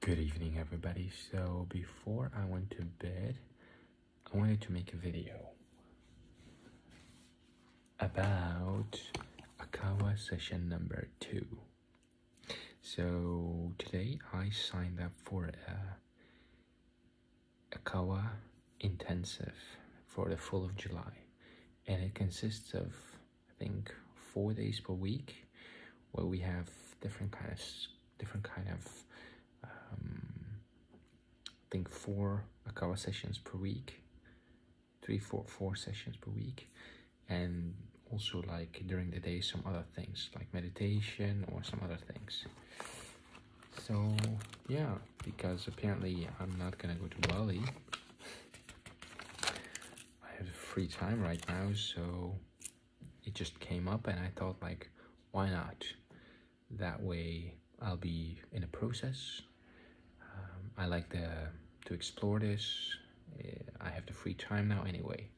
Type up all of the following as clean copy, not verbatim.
Good evening, everybody. So before I went to bed, I wanted to make a video about Akawa session number 2. So today I signed up for a Akawa intensive for the full of July, and it consists of, I think, 4 days per week, where we have different kind of I think 4 Akawa sessions per week, 4 sessions per week, and also like during the day some other things like meditation or some other things. So yeah, because apparently I'm not gonna go to Bali. I have free time right now, so it just came up and I thought, like, why not? That way I'll be in a process. I like to explore this. I have the free time now anyway.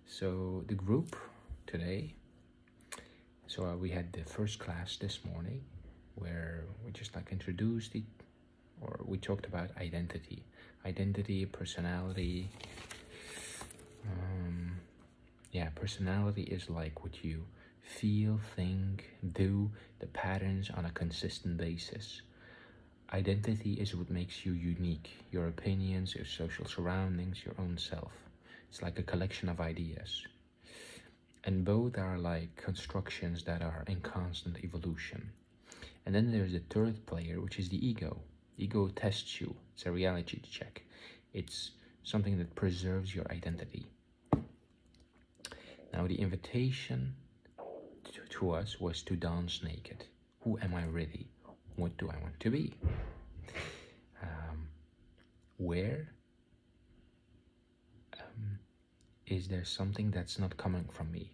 So the group today, so we had the first class this morning where we just like introduced it, or we talked about identity, personality. Yeah, personality is like what you feel, think, do, the patterns on a consistent basis. Identity is what makes you unique, your opinions, your social surroundings, your own self. It's like a collection of ideas. And both are like constructions that are in constant evolution. And then there's the third player, which is the ego. Ego tests you. It's a reality check. It's something that preserves your identity. Now the invitation to us was to dance naked. Who am I really? What do I want to be? Where is there something that's not coming from me?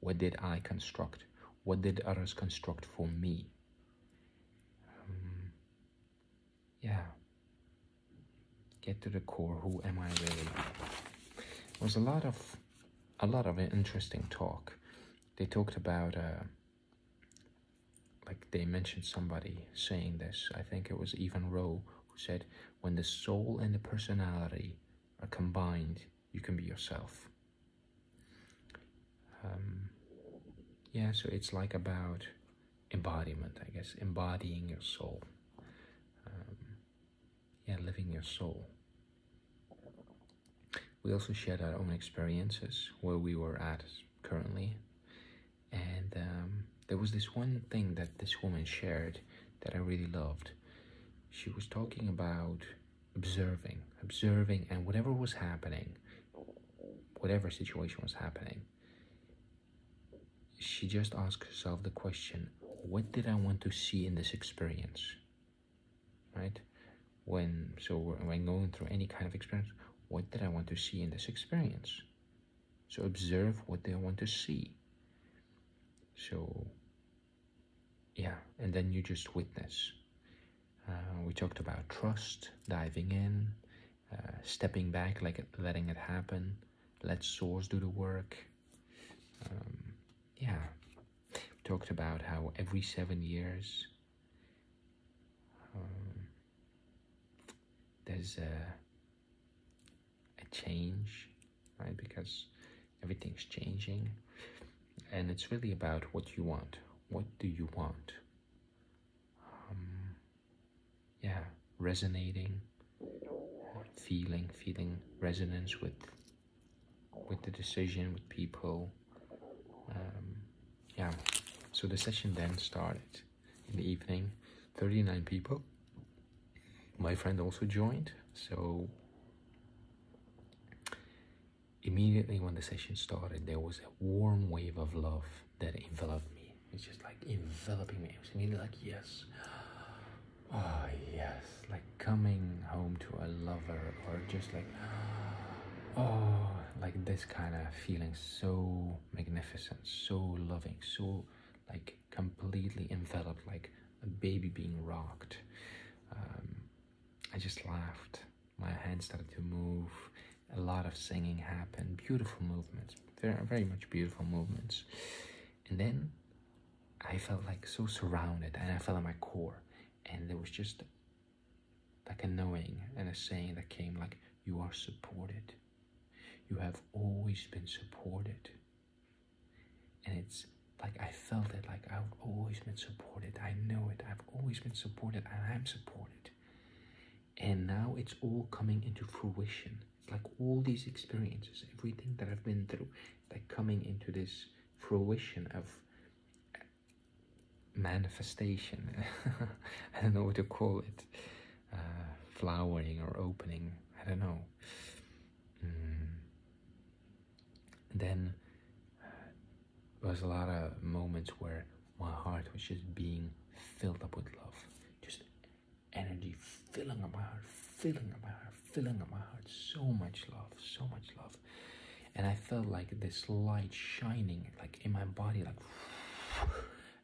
What did I construct? What did others construct for me? Yeah. Get to the core. Who am I really? It was a lot of interesting talk. They talked about like they mentioned somebody saying this. I think it was Even Rowe who said, when the soul and the personality are combined, you can be yourself. Yeah, so it's like about embodiment, I guess, embodying your soul. Yeah, living your soul. We also shared our own experiences where we were at currently, and there was this one thing that this woman shared that I really loved. She was talking about observing, and whatever was happening, whatever situation was happening, she just asked herself the question, what did I want to see in this experience? Right? When going through any kind of experience, what did I want to see in this experience? So observe, what do I want to see? So yeah, and then you just witness. We talked about trust, diving in, stepping back, like letting it happen, let source do the work. Yeah, we talked about how every 7 years there's a change, right? Because everything's changing, and it's really about what you want. What do you want? Yeah, resonating, feeling resonance with the decision, with people. Yeah, so the session then started in the evening. 39 people. My friend also joined, so immediately when the session started, there was a warm wave of love that enveloped me. It's just like enveloping me. It was immediately like, yes. Oh, yes. Like coming home to a lover, or just like, oh, like this kind of feeling, so magnificent, so loving, so like completely enveloped, like a baby being rocked. I just laughed. My hands started to move. A lot of singing happened. Beautiful movements. Very, very much beautiful movements. And then I felt like so surrounded, and I felt in my core. And there was just like a knowing and a saying that came like, you are supported. You have always been supported. And it's like, I felt it, like I've always been supported. I know it. I've always been supported, and I'm supported. And now it's all coming into fruition. It's like all these experiences, everything that I've been through, like coming into this fruition of manifestation. I don't know what to call it. Flowering or opening. I don't know. Then there was a lot of moments where my heart was just being filled up with love. Just energy filling up my heart, filling up my heart, filling up my heart. So much love, so much love. And I felt like this light shining like in my body, like,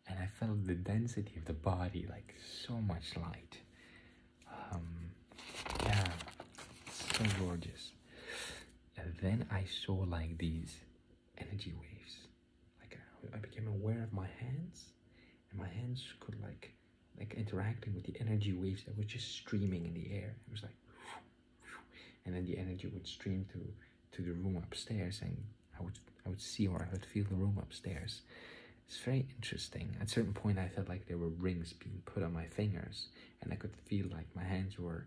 and I felt the density of the body, like so much light. Yeah, so gorgeous. And then I saw like these energy waves. Like I became aware of my hands, and my hands could like interacting with the energy waves that were just streaming in the air. It was like, and then the energy would stream to the room upstairs, and I would see or I would feel the room upstairs. It's very interesting. At a certain point, I felt like there were rings being put on my fingers, and I could feel like my hands were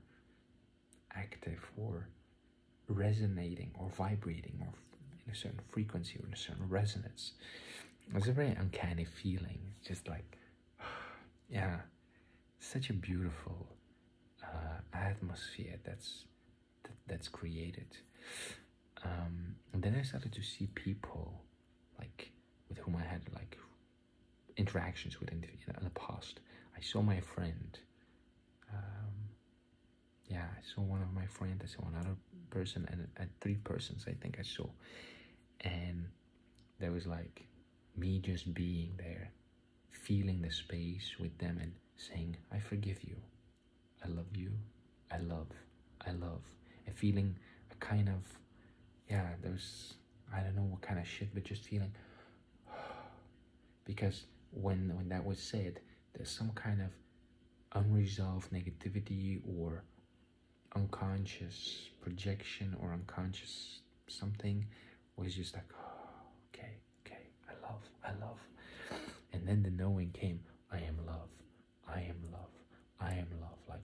active or resonating or vibrating or in a certain frequency or in a certain resonance. It was a very uncanny feeling. Just like, yeah, such a beautiful atmosphere that's created. And then I started to see people like with whom I had like interactions with in the past. I saw my friend. Yeah, I saw one of my friends. I saw another person, and 3 persons I think I saw. And there was like me just being there, feeling the space with them and saying, I forgive you. I love you. I love. And feeling a kind of, yeah, there's, I don't know what kind of shit, but just feeling, because when that was said, there's some kind of unresolved negativity or unconscious projection or unconscious something was just like, oh, okay, I love. And then the knowing came, I am love, like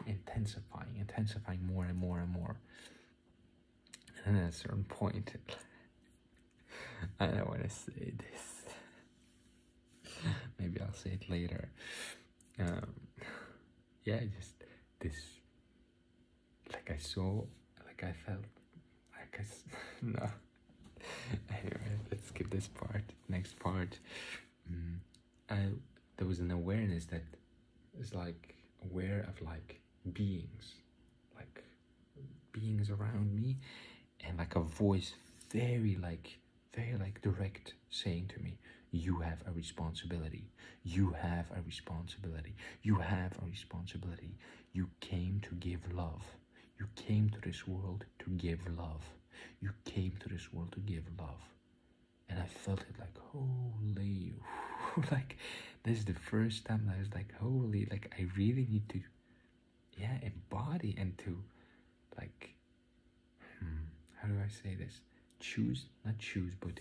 intensifying more and more and more. And at a certain point, I don't want to say this. Maybe I'll say it later. Yeah, just this, like I saw, like I felt, like no. Anyway, let's skip this part. Next part. There was an awareness that is like aware of like beings around me, and like a voice very direct saying to me, you have a responsibility. You have a responsibility. You have a responsibility. You came to give love. You came to this world to give love. You came to this world to give love. And I felt it like, holy, like, this is the first time I was like, holy, like, I really need to, yeah, embody and to, like, how do I say this? Not choose, but,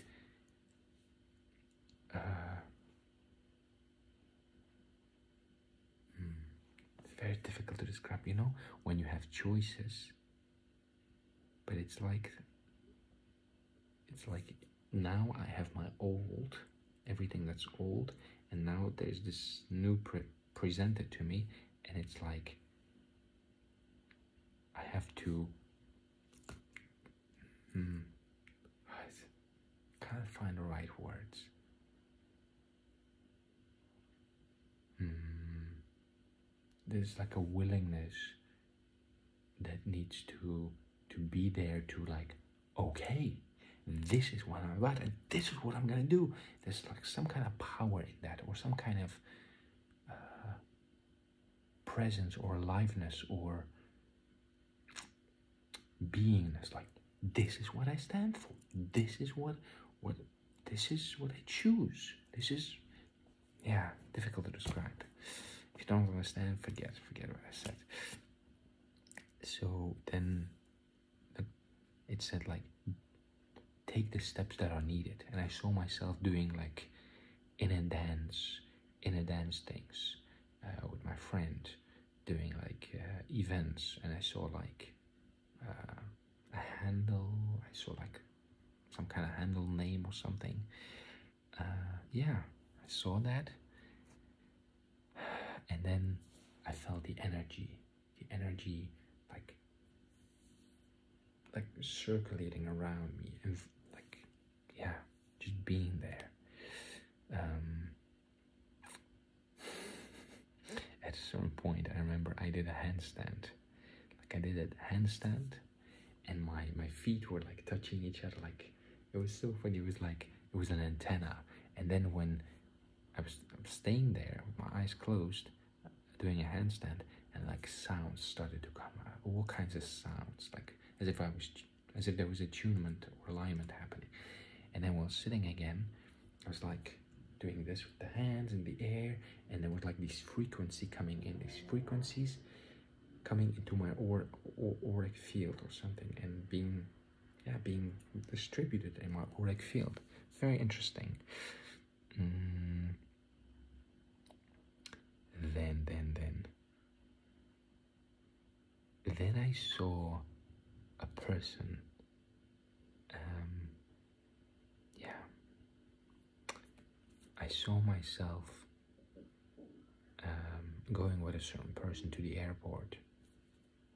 it's very difficult to describe, you know, when you have choices, but it's like now I have my old, everything that's old, and now there's this new presented to me, and it's like I have to I can't find the right words. There's like a willingness that needs to be there to like, okay, this is what I'm about and this is what I'm gonna do. There's like some kind of power in that, or some kind of presence or aliveness or beingness, like, this is what I stand for. This is what I choose. This is, yeah, difficult to describe. If you don't understand, forget what I said. So then it said like, take the steps that are needed. And I saw myself doing like inner dance things with my friend, doing like events. And I saw like a handle, I saw like some kind of handle name or something. Yeah, I saw that. And then I felt the energy like circulating around me, and like, yeah, just being there. At a certain point, I remember I did a handstand. Like I did a handstand, and my feet were like touching each other. Like, it was so funny. It was like it was an antenna. And then when I was staying there with my eyes closed, doing a handstand, and like sounds started to come out, all kinds of sounds, like as if there was attunement or alignment happening. And then while sitting again, I was like doing this with the hands in the air, and there was like these frequencies coming in, these frequencies coming into my auric field or something, and being distributed in my auric field. Very interesting. Then I saw a person. I saw myself going with a certain person to the airport,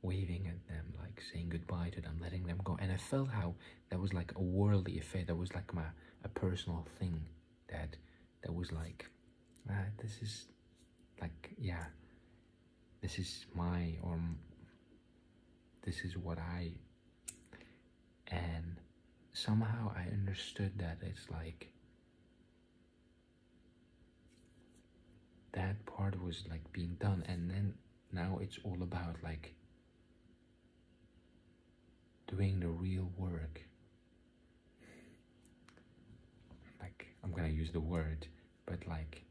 waving at them, like saying goodbye to them, letting them go. And I felt how that was like a worldly affair. That was like a personal thing that was like, this is like, yeah, this is my, or this is what I, and somehow I understood that it's like, that part was like being done, and then now it's all about like doing the real work. Like, I'm gonna use the word, but like,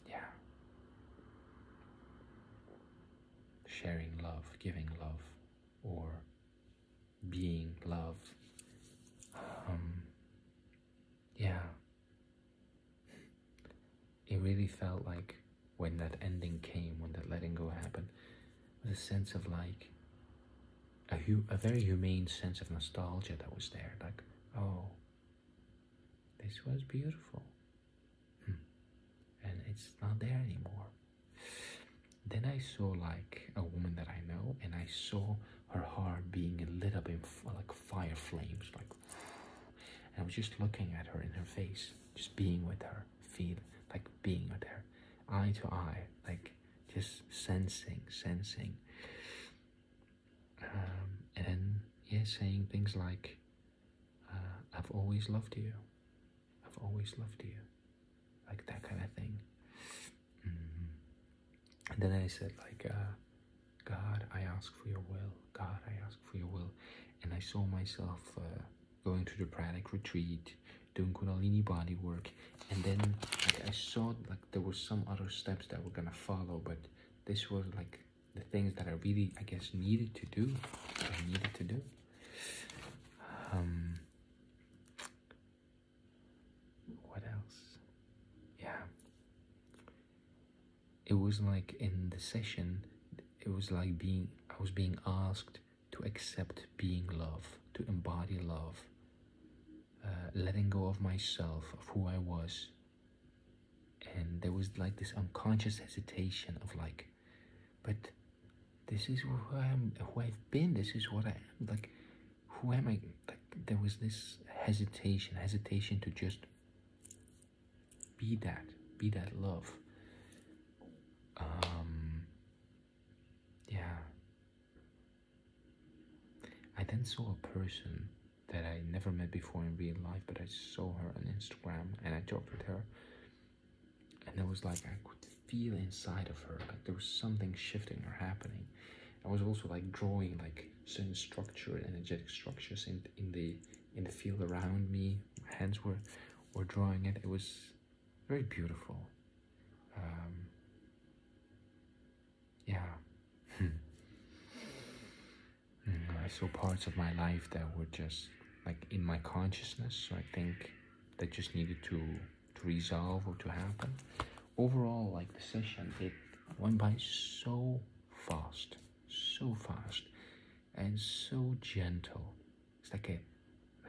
yeah, sharing love, giving love, or being love. Yeah, it really felt like when that ending came, when that letting go happened, was a sense of like a very humane sense of nostalgia that was there. Like, oh, this was beautiful, and it's not there anymore. Then I saw like a woman that I know, and I saw her heart being lit up in like fire flames, like. And I was just looking at her in her face, just being with her, like being with her, eye to eye, like just sensing. And then, yeah, saying things like, I've always loved you. I've always loved you. Like that kind of thing. And then I said like, God, I ask for your will. God, I ask for your will. And I saw myself going to the pranic retreat, doing kundalini body work, and then like, I saw like there were some other steps that were gonna follow, but this was like the things that I really, I guess, needed to do. What else? Yeah. It was like in the session, it was like I was being asked to accept being love, to embody love, letting go of myself, of who I was. And there was like this unconscious hesitation of like, but this is who I've been, this is what I am, like, who am I? Like, there was this hesitation to just be that love. Yeah. I then saw a person that I never met before in real life, but I saw her on Instagram, and I talked with her, and it was like I could feel inside of her, like there was something shifting or happening. I was also like drawing like certain structure, energetic structures in the field around me. My hands were drawing it. It was very beautiful. Yeah. I saw parts of my life that were just like in my consciousness, so I think that just needed to resolve or to happen. Overall, like the session, it went by so fast, and so gentle. It's like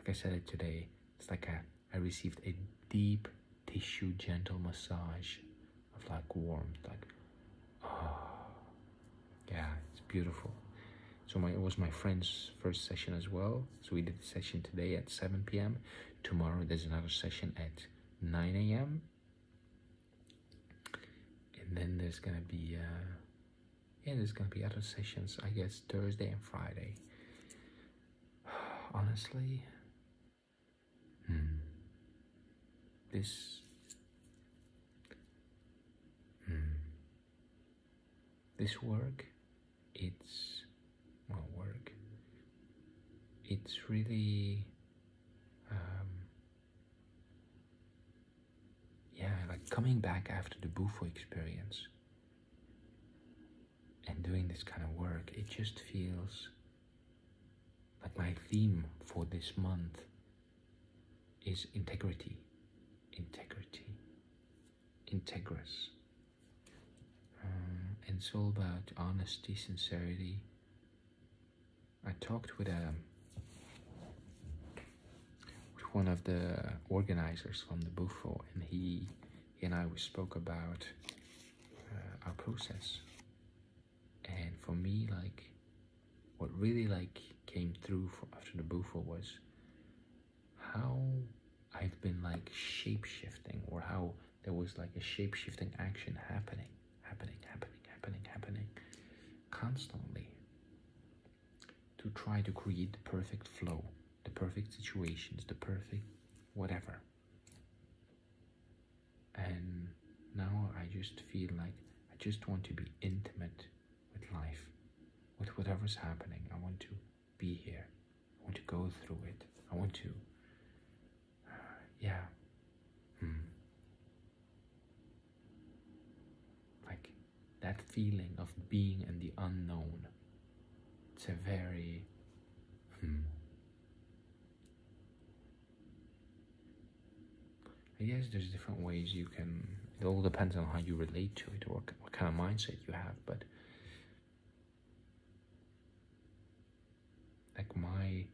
I said it today, it's like I received a deep tissue gentle massage of like warmth, like, yeah, it's beautiful. So it was my friend's first session as well. So we did the session today at 7 p.m. Tomorrow there's another session at 9 a.m. And then there's gonna be other sessions, I guess, Thursday and Friday. Honestly, this work, it's really, yeah, like coming back after the Bufo experience and doing this kind of work, it just feels like my theme for this month is integrity, integrous. And it's all about honesty, sincerity. I talked with one of the organizers from the Bufo, and he and I spoke about our process. And for me, like, what really like came through after the Bufo was how I've been like shape-shifting, or how there was like a shape-shifting action happening constantly to try to create the perfect flow, the perfect situations, the perfect whatever. And now I just feel like I just want to be intimate with life, with whatever's happening. I want to be here. I want to go through it. I want to, yeah. Like that feeling of being in the unknown. It's a very, I guess there's different ways you can, it all depends on how you relate to it, or what kind of mindset you have, but like my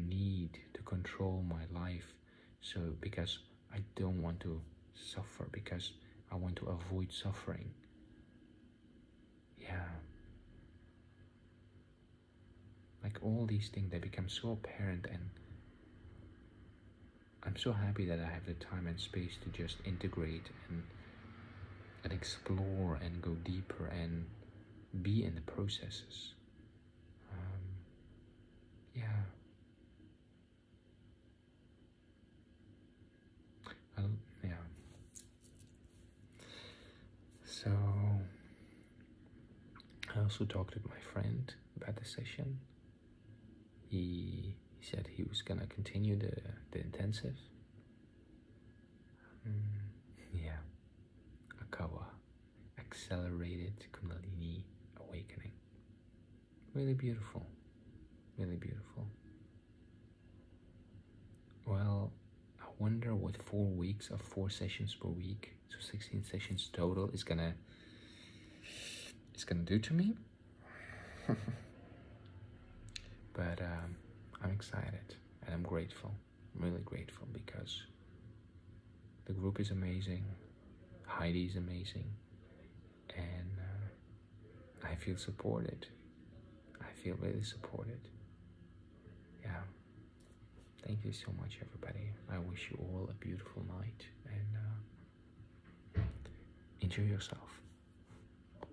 need to control my life, so because I don't want to suffer, because I want to avoid suffering. Yeah. Like all these things, they become so apparent, and I'm so happy that I have the time and space to just integrate and explore and go deeper and be in the processes. Yeah. Yeah. So I also talked with my friend about the session. He said he was gonna continue the intensive. Yeah. Akawa, accelerated kundalini awakening. Really beautiful. Really beautiful. Well, I wonder what 4 weeks of 4 sessions per week, so 16 sessions total, is gonna do to me. But I'm excited and I'm grateful. I'm really grateful because the group is amazing, Heidi is amazing, and I feel supported. I feel really supported. Yeah. Thank you so much, everybody. I wish you all a beautiful night, and enjoy yourself.